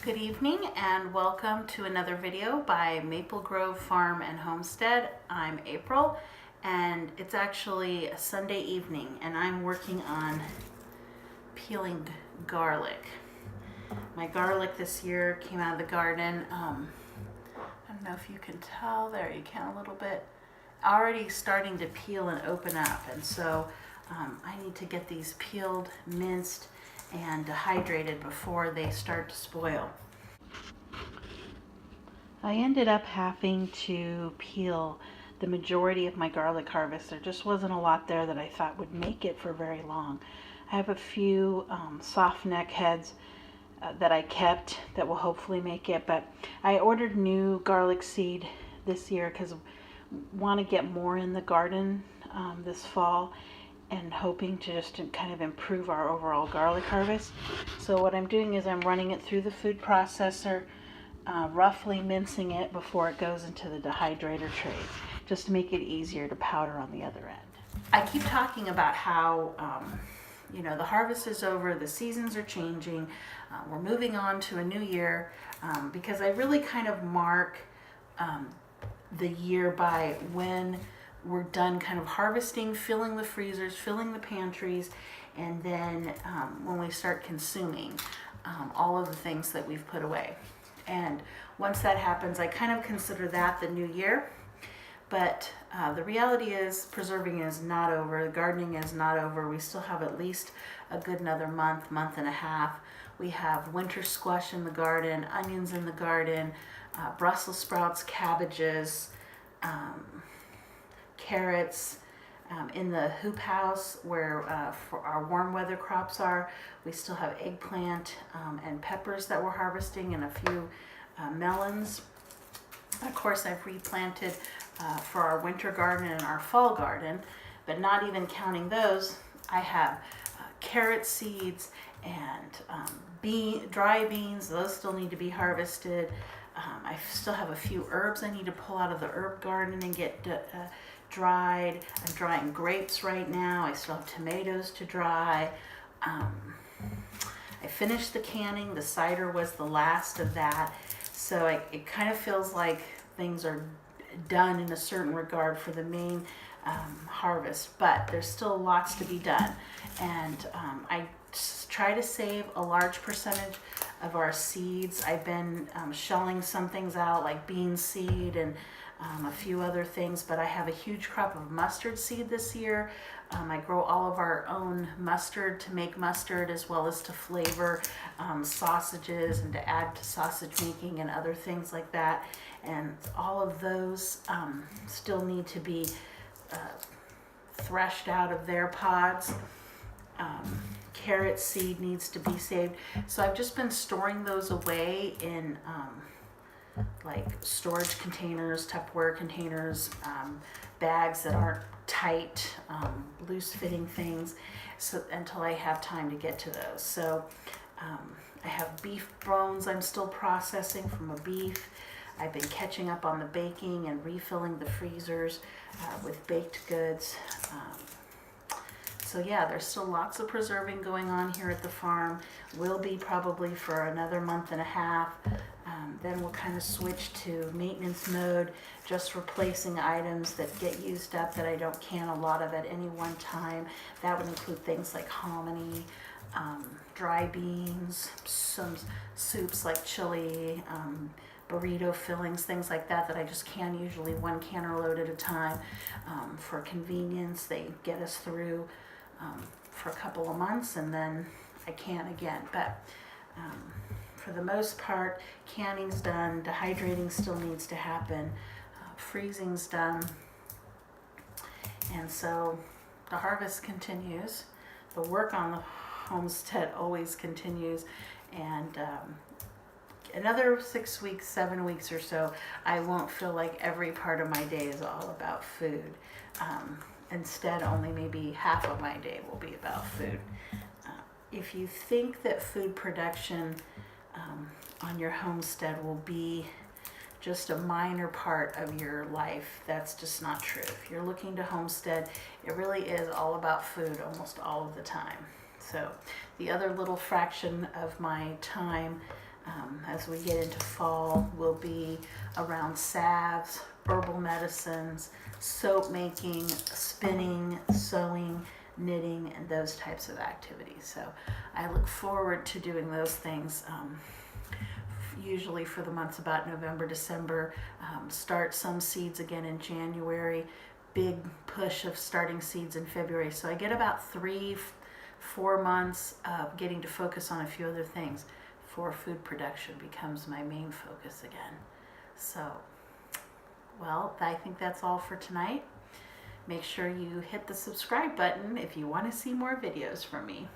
Good evening and welcome to another video by Maple Grove Farm and Homestead. I'm April and it's actually a Sunday evening and I'm working on peeling garlic. My garlic this year came out of the garden. I don't know if you can tell there, you can a little bit. Already starting to peel and open up, and so I need to get these peeled, minced, and dehydrated before they start to spoil. I ended up having to peel the majority of my garlic harvest. There just wasn't a lot there that I thought would make it for very long. I have a few soft neck heads that I kept that will hopefully make it, but I ordered new garlic seed this year because I want to get more in the garden this fall, and hoping to just kind of improve our overall garlic harvest. So what I'm doing is I'm running it through the food processor, roughly mincing it before it goes into the dehydrator tray, just to make it easier to powder on the other end. I keep talking about how the harvest is over, the seasons are changing, we're moving on to a new year, because I really kind of mark the year by when we're done kind of harvesting, filling the freezers, filling the pantries, and then when we start consuming all of the things that we've put away. And once that happens, I kind of consider that the new year. But the reality is preserving is not over, gardening is not over. We still have at least a good another month and a half. We have winter squash in the garden, onions in the garden, Brussels sprouts, cabbages, carrots. In the hoop house where for our warm weather crops are, we still have eggplant and peppers that we're harvesting, and a few melons. Of course, I've replanted for our winter garden and our fall garden, but not even counting those, I have carrot seeds and dry beans. Those still need to be harvested. I still have a few herbs I need to pull out of the herb garden and get dried. I'm drying grapes right now. I still have tomatoes to dry. I finished the canning. The cider was the last of that. So it kind of feels like things are done in a certain regard for the main harvest, but there's still lots to be done. And I try to save a large percentage of our seeds. I've been shelling some things out like bean seed and a few other things, but I have a huge crop of mustard seed this year. I grow all of our own mustard to make mustard, as well as to flavor sausages and to add to sausage making and other things like that. And all of those still need to be threshed out of their pods. Carrot seed needs to be saved. So I've just been storing those away in like storage containers, Tupperware containers, bags that aren't tight, loose fitting things, so until I have time to get to those. So I have beef bones I'm still processing from a beef. I've been catching up on the baking and refilling the freezers with baked goods. So yeah, there's still lots of preserving going on here at the farm. Will be probably for another month and a half. Then we'll kind of switch to maintenance mode, just replacing items that get used up that I don't can a lot of at any one time. That would include things like hominy, dry beans, some soups like chili, burrito fillings, things like that that I just can usually one canner load at a time. For convenience, they get us through for a couple of months, and then I can again. But for the most part, canning's done, dehydrating still needs to happen, freezing's done, and so the harvest continues. The work on the homestead always continues, and another 6 weeks, 7 weeks or so, I won't feel like every part of my day is all about food. Instead, only maybe half of my day will be about food. If you think that food production on your homestead will be just a minor part of your life, that's just not true. If you're looking to homestead, it really is all about food almost all of the time. So the other little fraction of my time As we get into fall, will be around salves, herbal medicines, soap making, spinning, sewing, knitting, and those types of activities. So I look forward to doing those things. Usually for the months about November, December, start some seeds again in January, big push of starting seeds in February. So I get about 4 months of getting to focus on a few other things before food production becomes my main focus again. So, well, I think that's all for tonight. Make sure you hit the subscribe button if you want to see more videos from me.